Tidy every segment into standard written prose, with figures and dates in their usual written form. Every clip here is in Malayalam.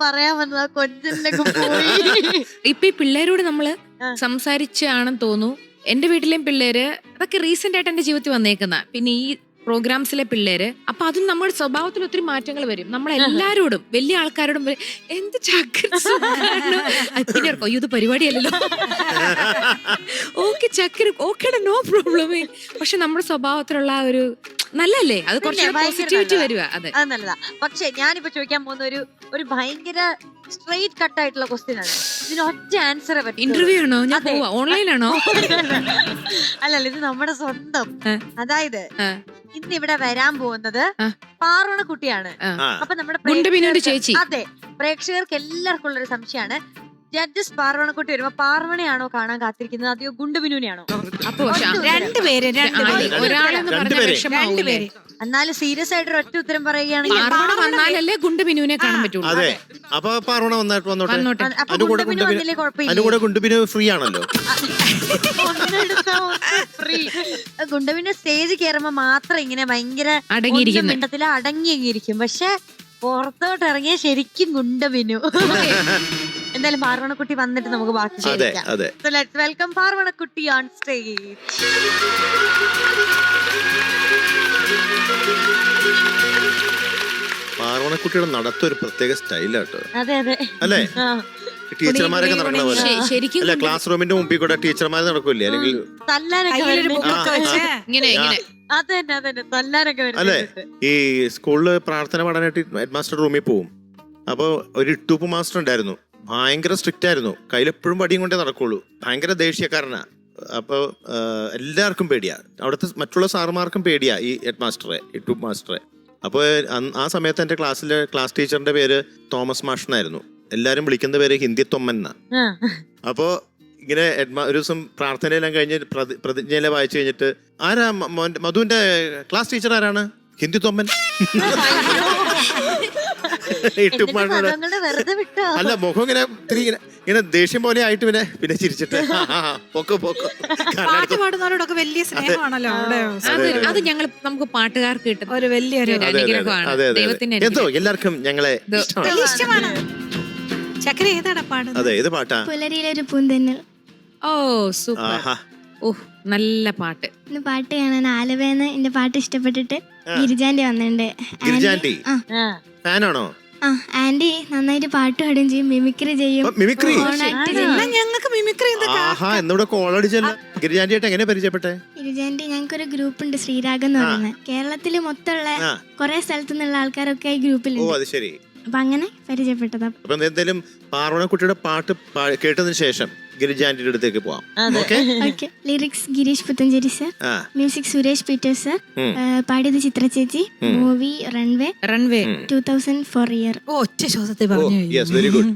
പറയാൻ വന്നത് കൊഞ്ചിലൊക്കെ പോയി. ഇപ്പൊ ഈ പിള്ളേരോട് നമ്മള് സംസാരിച്ചാണെന്ന് തോന്നുന്നു. എന്റെ വീട്ടിലെയും പിള്ളേര് അതൊക്കെ റീസെന്റ് ആയിട്ട് എന്റെ ജീവിതത്തിൽ വന്നേക്കുന്ന, പിന്നെ ഈ പ്രോഗ്രാംസിലെ പിള്ളേര്. അപ്പൊ അതും നമ്മുടെ സ്വഭാവത്തിൽ ഒത്തിരി മാറ്റങ്ങൾ വരും. നമ്മളെല്ലാരോടും വലിയ ആൾക്കാരോടും എന്ത് ചക്കര പിന്നെ അയ്യോ ഇത് പരിപാടിയല്ലല്ലോ, ഓക്കെ ചക്കര ഓക്കേടാ നോ പ്രോബ്ലം. പക്ഷെ നമ്മുടെ സ്വഭാവത്തിലുള്ള ആ ഒരു നല്ലല്ലേ, അത് കുറച്ച് പോസിറ്റിവിറ്റി വരിക. അതെ, അത് നല്ലതാ. പക്ഷെ ഞാനിപ്പോ ചോദിക്കാൻ പോകുന്ന ഒരു ഭയങ്കര സ്ട്രെയിറ്റ് കട്ട് ആയിട്ടുള്ള ക്വസ്റ്റ്യൻ ആണ്. ഇതിന് ഒറ്റ ആൻസർ പറ്റും. ഇന്റർവ്യൂ ആണോ, ഞാൻ ഓൺലൈനാണോ? അല്ലല്ല, ഇത് നമ്മുടെ സ്വന്തം. അതായത് ഇന്ന് ഇവിടെ വരാൻ പോകുന്നത് പാർവണക്കുട്ടിയാണ്. അപ്പൊ നമ്മുടെ ചേച്ചി, അതെ, പ്രേക്ഷകർക്ക് എല്ലാവർക്കും ഉള്ളൊരു സംശയമാണ്. ജഡ്ജസ് പാർവണക്കുട്ടി വരുമ്പോ പാർവണയാണോ കാണാൻ കാത്തിരിക്കുന്നത്, അതെയോ ഗുണ്ടുബിനുവിനെയാണോ? അപ്പൊ രണ്ടുപേര് ഒരാളെന്ന് പറഞ്ഞ വിഷമാവൂലേ? എന്നാലും സീരിയസ് ആയിട്ട് ഒറ്റ ഉത്തരം പറയുകയാണെങ്കിൽ പാർവണ വന്നാലല്ലേ ഗുണ്ടുബിനുവിനെ കാണാൻ പറ്റുള്ളൂ. അതെ, അപ്പൊ പാർവണ വന്നോട്ടെ. അപ്പൊ ഗുണ്ടുബിനു വന്നില്ലേ കുഴപ്പമില്ല. ഗുണ്ടുബിനു ഫ്രീ ആണല്ലോ. ഗുണ്ടുബിന് സ്റ്റേജ് കയറുമ്പോ മാത്രം ഇങ്ങനെ ഭയങ്കര മിണ്ടത്തില് അടങ്ങിയിരിക്കും. പക്ഷെ പുറത്തോട്ട് ഇറങ്ങിയ ശരിക്കും ഗുണ്ടബിനു. എന്തായാലും പാർവണക്കുട്ടി വന്നിട്ട് നമുക്ക് ബാക്കി ലെറ്റ്സ് വെൽക്കം പാർവണക്കുട്ടി ഓൺ സ്റ്റേജ്. പാർവണക്കുട്ടിയുടെ നടത്തൊരു പ്രത്യേക സ്റ്റൈലാട്ടോ. അതെ അതെ അല്ലേ, ടീച്ചർമാരൊക്കെ നടക്കണ പോലെ. അല്ല, ക്ലാസ് റൂമിന്റെ മുമ്പിൽ കൂടെ ടീച്ചർമാർ നടക്കൂല്ലേ, അല്ലെങ്കിൽ അല്ലെ? ഈ സ്കൂളില് പ്രാർത്ഥന പാടാനായിട്ട് ഹെഡ് മാസ്റ്റർ റൂമിൽ പോവും. അപ്പൊ ഒരു ഇട്ടൂപ്പ് മാസ്റ്റർ ഉണ്ടായിരുന്നു, ഭയങ്കര സ്ട്രിക്റ്റ് ആയിരുന്നു. കയ്യിലെപ്പോഴും വടിയും കൊണ്ടേ നടക്കുള്ളൂ, ഭയങ്കര ദേഷ്യക്കാരനാ. അപ്പൊ എല്ലാവർക്കും പേടിയാ, അവിടുത്തെ മറ്റുള്ള സാറുമാർക്കും പേടിയാ ഈ ഹെഡ് മാസ്റ്ററെ, ഇട്ടൂപ്പ് മാസ്റ്ററെ. അപ്പോൾ ആ സമയത്ത് എന്റെ ക്ലാസ് ടീച്ചറിന്റെ പേര് തോമസ് മാഷനായിരുന്നു. എല്ലാരും വിളിക്കുന്ന പേര് ഹിന്ദി തൊമ്മൻ എന്നാ. അപ്പോ ഇങ്ങനെ ഒരു ദിവസം പ്രാർത്ഥനയെല്ലാം കഴിഞ്ഞ് പ്രതിജ്ഞയെല്ലാം വായിച്ചു കഴിഞ്ഞിട്ട്, ആരാ മധുവിന്റെ ക്ലാസ് ടീച്ചർ ആരാണ്? ഹിന്ദി തൊമ്മൻ. അല്ല, മുഖം ഇങ്ങനെ ഇങ്ങനെ ദേഷ്യം പോലെ ആയിട്ട് പിന്നെ ചിരിച്ചിട്ട് അത് ഞങ്ങൾ നമുക്ക് പാട്ടുകാർക്ക് കിട്ടും ഒരു വലിയൊരു എന്തോ എല്ലാവർക്കും ഞങ്ങളെ ഇഷ്ടമാണ്. ചക്കര ഏതാടാ പാടുന്നത്? അതെ, ഏത് പാട്ടാ? പുലരിയിലൊരു പൂന്തന്നൽ. ഓ സൂപ്പർ, ഓ നല്ല പാട്ട്. പാട്ട് കാണാൻ ആലുവേന്ന് എന്റെ പാട്ട് ഇഷ്ടപ്പെട്ടിട്ട് ഗിരിജാന്റി വന്നിട്ടുണ്ട്. ഗിരിജാന്റി ഫാനാണോ? ആന്റി നന്നായിട്ട് പാട്ട് പാടുകയും ചെയ്യും, മിമിക്രി ചെയ്യും. ഞങ്ങൾക്ക് മിമിക്രി എന്നോട് കോളടിച്ചല്ലോ. ഗിരിജാന്റിയായിട്ട് എങ്ങനെ പരിചയപ്പെട്ടെ? ഗിരിജാന്റി ഞങ്ങൾക്കൊരു ഗ്രൂപ്പ് ഉണ്ട്, ശ്രീരാഗം എന്ന് പറയുന്നത്. കേരളത്തില് മൊത്തമുള്ള കുറെ സ്ഥലത്തു നിന്നുള്ള ആൾക്കാരൊക്കെ ഈ ഗ്രൂപ്പിലുണ്ട്. അത് ശരി. അപ്പൊ അങ്ങനെ പരിചയപ്പെട്ടതാ. അപ്പൊ എന്തായാലും പാർവണക്കുട്ടിയുടെ പാട്ട് കേട്ടതിന് ശേഷം ഗിരിജാന്റിയുടെ അടുത്തേക്ക് പോവാം. Lyrics Girish Puthenchery sir, music Suresh Peter sir, പാടിയത് ചിത്ര ചേച്ചി, മൂവി റൺവേ 2004 ഇയർ. ഒറ്റ ശ്വാസത്തിൽ പറഞ്ഞു. Yes, very good.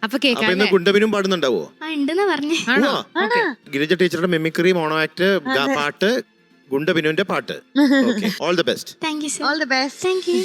അപ്പൊ ഗുണ്ടബിനും പാടുന്നുണ്ടാവോ? ഉണ്ടെന്ന് പറഞ്ഞു. ഗിരിജ ടീച്ചറുടെ മിമിക്രി, മോണോ ആക്ട്, പാട്ട്, ഗുണ്ടബിനുവിന്റെ പാട്ട്. All the best. Thank you sir. All the best. Thank you.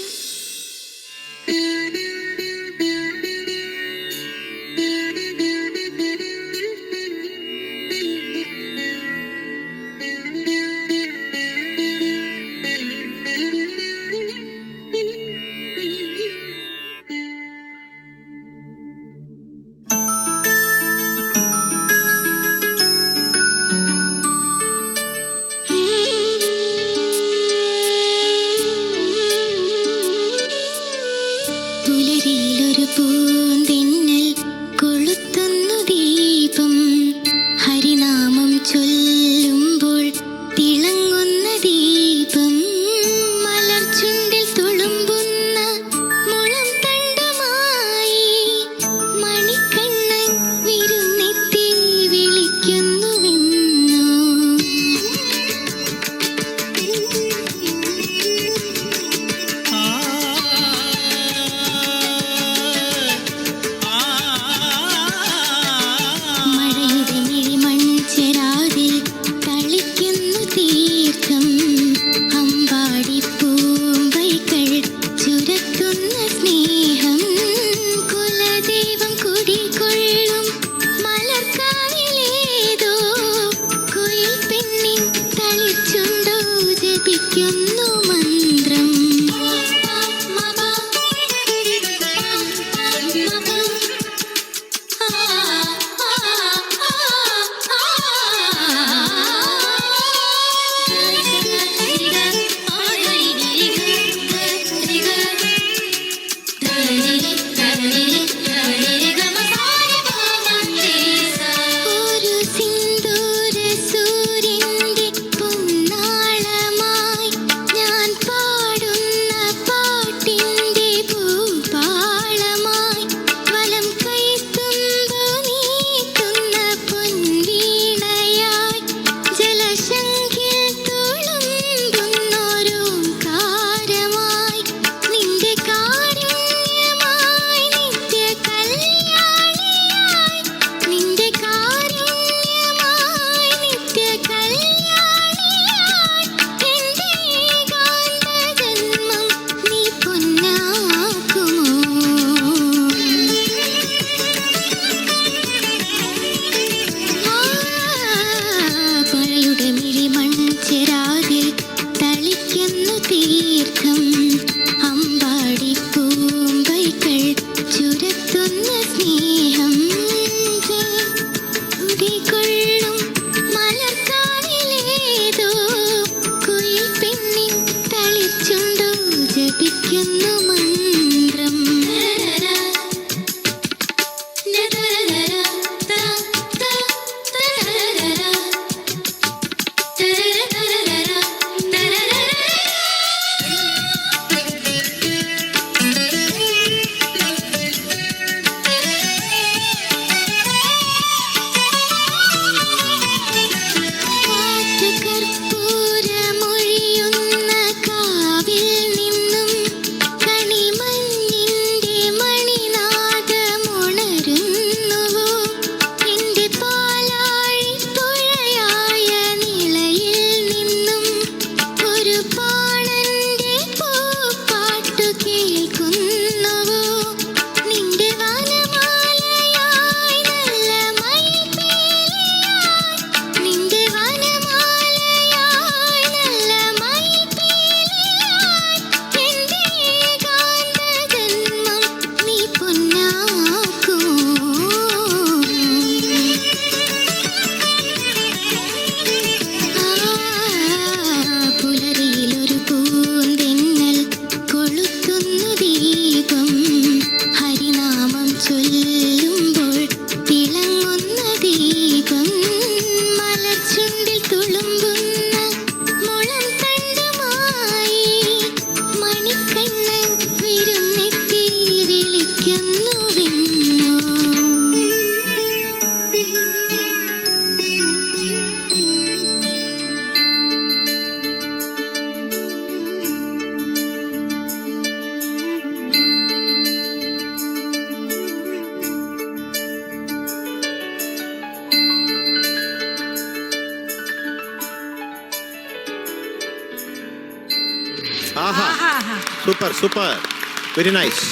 പുലരിയിലൊരു പൂന്തിന്നൽ കൊളുത്തുന്നു ദീപം, ഹരിനാമം ചൊല്ലുമ്പോൾ തിളങ്ങുന്ന ദീപം, മലർചുണ്ടിൽ തുളുമ്പുന്ന മുളം തണ്ടുമായി മണിക്കണ്ണൻ വിരുന്നെത്തി വിളിക്കുന്നുവെന്നു. Super super, very nice.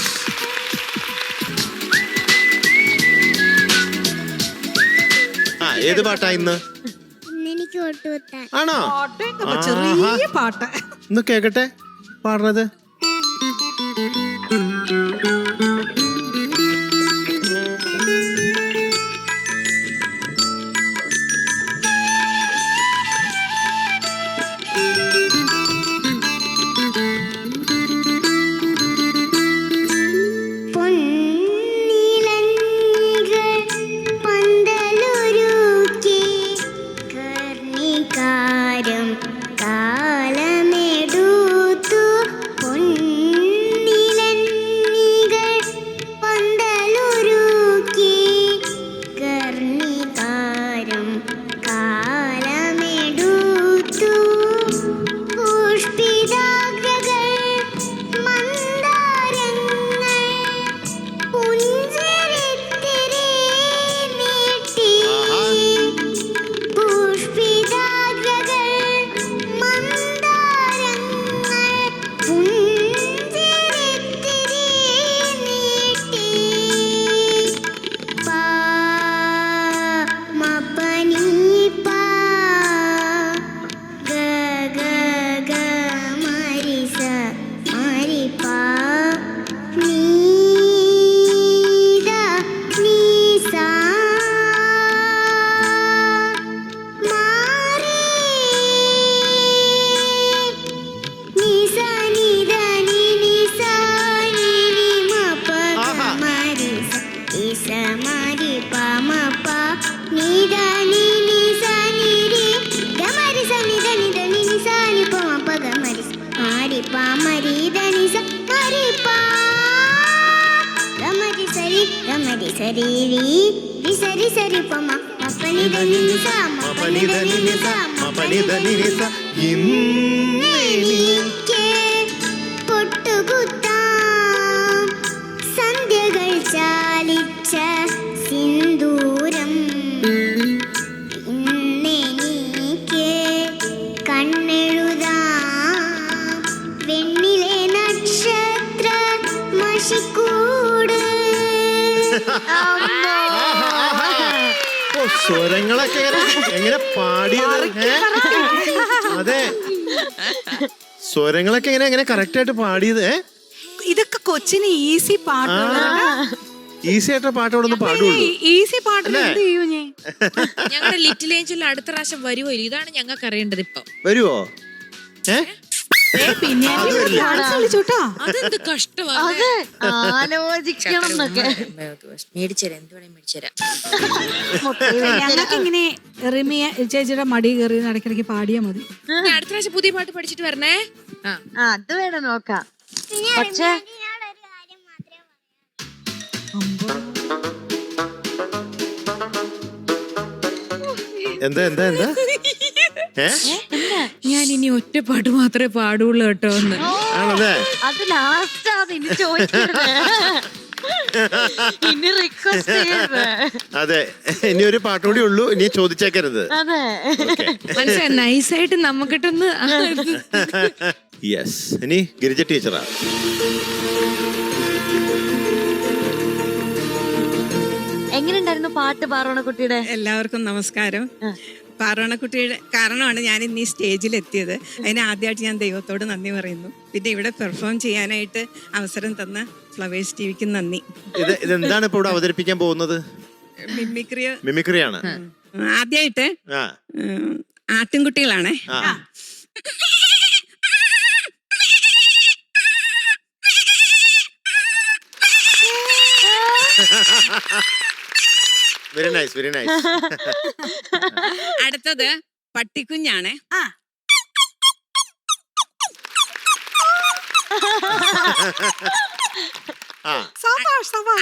ആ, ഏത് പാട്ടാ ഇന്ന്? എനിക്ക് ഒട്ടുകുത്താൻ ആണോ? ചെറിയ പാട്ട്. ഒന്ന് കേക്കട്ടെ പാടുന്നത്. സന്ധ്യകൾ ചാലിച്ച സിന്ദൂരം ഇന്നെനിക്ക് കണ്ണെഴുതാം വെണ്ണിലെ നക്ഷത്ര മഷിക്കൂട്. സ്വരങ്ങളൊക്കെ എങ്ങനെ പാടിയത്? അതെ, സ്വരങ്ങളൊക്കെ എങ്ങനെ കറക്റ്റ് ആയിട്ട് പാടിയത്? ഇതൊക്കെ കൊച്ചിന് ഈസി പാട്ട്. ഈസി ആയിട്ട് പാട്ടോടൊന്ന് പാടുള്ളൂ. ഈസി പാട്ട് എന്ത് ചെയ്യൂ ഞാൻ? ഞങ്ങളുടെ ലിറ്റിൽ ഏഞ്ചൽ അടുത്ത പ്രാവശ്യം വരുമോ? ഇതാണ് ഞങ്ങൾക്ക് അറിയേണ്ടത് ഇപ്പൊ. വരുവോ? പിന്നെ അതെന്ത് കഷ്ടമാണ്. അത് ആലോചിക്കണം എന്നൊക്കെ. മേടിച്ചരാ, എന്ത് വേണേ മേടിച്ചരാ. ഞങ്ങൾക്ക് ഇങ്ങനെ റിമിയ ചേച്ചിയുടെ മടി കയറി ഇടയ്ക്കിടയ്ക്ക് പാടിയാ മതി. അടുത്ത പ്രാവശ്യം പുതിയ പാട്ട് പഠിച്ചിട്ട് വരണേ. അത് വേണം നോക്കാം. പക്ഷേ എന്താ എന്താ എന്താ ഞാൻ ഇനി ഒറ്റ പാട്ട് മാത്രമേ പാടുള്ളൂ കേട്ടോ. ഒന്ന് അത് ലാസ്റ്റ് ഇനി ചോദിക്കരുത്, ഇനി റിക്വസ്റ്റ് ചെയ്യരുത്. അതെ, ഇനി ഒരു പാട്ടുകൂടി ഉള്ളൂ, ഇനി ചോദിച്ചേക്കരുത്. അതെ, മനസ്സിലായി. നൈസായിട്ട് നമുക്കിട്ടൊന്ന്. യെസ്, ഇനി ഗിരിജ ടീച്ചറാ. എങ്ങനെയുണ്ടായിരുന്നു പാട്ട് പാറോണക്കുട്ടിയുടെ? എല്ലാവർക്കും നമസ്കാരം. പാറോണക്കുട്ടിയുടെ കാരണമാണ് ഞാൻ ഇന്ന് ഈ സ്റ്റേജിൽ എത്തിയത്. അതിന് ആദ്യമായിട്ട് ഞാൻ ദൈവത്തോട് നന്ദി പറയുന്നു. പിന്നെ ഇവിടെ പെർഫോം ചെയ്യാനായിട്ട് അവസരം തന്ന ഫ്ലവേഴ്സ് ടിവിക്ക് നന്ദി. ഇതെന്താണ് ഇപ്പൊ ഇവിടെ അവതരിപ്പിക്കാൻ പോകുന്നത്? മിമിക്രിയാണ്. ആദ്യമായിട്ട് ആട്ടിൻകുട്ടികളാണേ. Very nice, very nice. അടുത്തത് പട്ടിക്കുഞ്ഞാണേ.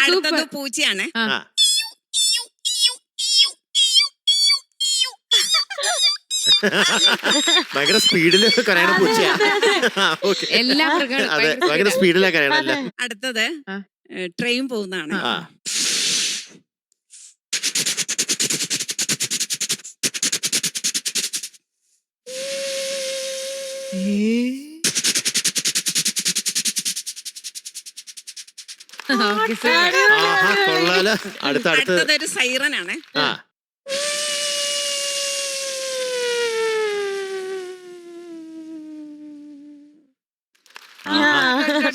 അടുത്തത് പൂച്ചയാണേ. ഭയങ്കര സ്പീഡില് കരയണ പൂച്ചയാ. അതെ, ഭയങ്കര സ്പീഡിലാ കരയണല്ലേ. അടുത്തത് ട്രെയിൻ പോകുന്നതാണ്. Okay, super. ആഹാ കൊള്ളാല. അടുത്ത അടുത്തതൊരു സൈറനാണ്. ആ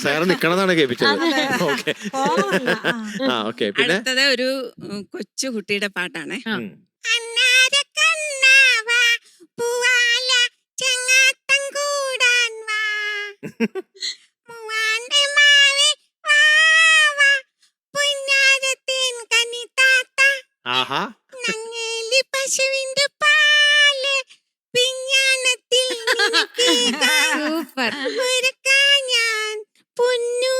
സാറ് നിക്കണതാണ് കേൾപ്പിച്ചത്. ഓക്കെ ആ ഓക്കെ. പിന്നെ അടുത്തത് ഒരു കൊച്ചു കുട്ടിയുടെ പാട്ടാണ്. ഉം. ആഹാ പശുവിന്റെ പാല് പിഞ്ഞാണത്തിൽ സൂപ്പർ. ഞാൻ പൊന്നു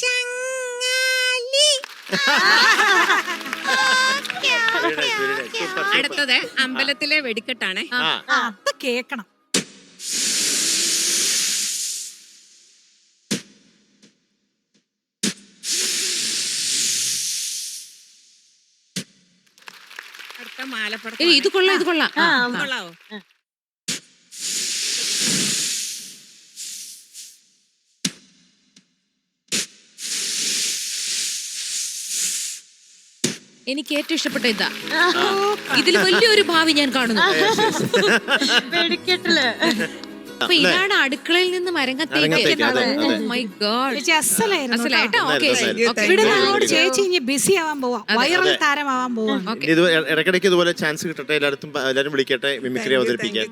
ചങ്ങാലി. അടുത്തത് അമ്പലത്തിലെ വെടിക്കെട്ടാണ്. അത് കേക്കണം. അടുത്ത മാലപ്പടം. ഇത് കൊള്ളാം, ഇത് കൊള്ളാം. കൊള്ളാവോ? എനിക്ക് ഏറ്റവും ഇഷ്ടപ്പെട്ട ഇതാ. ഇതിൽ വലിയൊരു ഭാവി ഞാൻ കാണുന്നു. വെടിക്കെട്ടില് അപ്പൊ ഇതാണ് അടുക്കളയിൽ നിന്ന് അരങ്ങത്തേക്ക്, അതെ, അതെ. My God. ചേച്ചി അസലായിരുന്നു അസലായിട്ടോ? ഓക്കെ. ഇവിടെ നമ്മളോട് ചേച്ചി ഇനി ബിസി ആവാൻ പോവാ, വൈറൽ താരമാവാൻ പോവാ. ഇനി ഇത് ഇടയ്ക്കിടയ്ക്ക് ഇതുപോലെ ചാൻസ് കിട്ടട്ടെ, എല്ലാവരും വിളിക്കട്ടെ, മിമിക്രി അവതരിപ്പിക്കാൻ.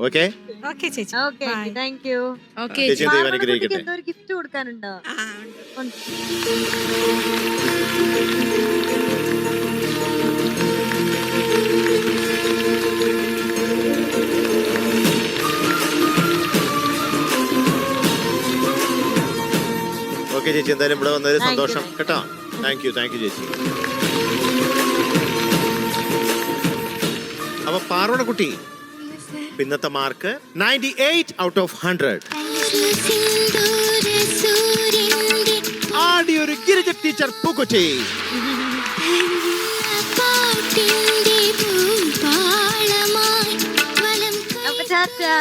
ഓക്കെ ഓക്കെ ചേച്ചി. Okay thank you. ഓക്കെ. ചേച്ചി ദൈവം അനുഗ്രഹിക്കട്ടെ. എന്തോ ഒരു ഗിഫ്റ്റ് കൊടുക്കാനുണ്ടോ? ഓക്കെ ചേച്ചി, എന്തായാലും ഇവിടെ വന്നതിൽ സന്തോഷം കേട്ടോ. താങ്ക് യു ചേച്ചി. അപ്പൊ പാർവണക്കുട്ടി ഇന്നത്തെ മാർക്ക് 98 ഔട്ട് ഓഫ് 100. ആടിയൊരു ഗിരിജ ടീച്ചർ പൂക്കൊച്ചി. അപ്പൊ ടാറ്റാ.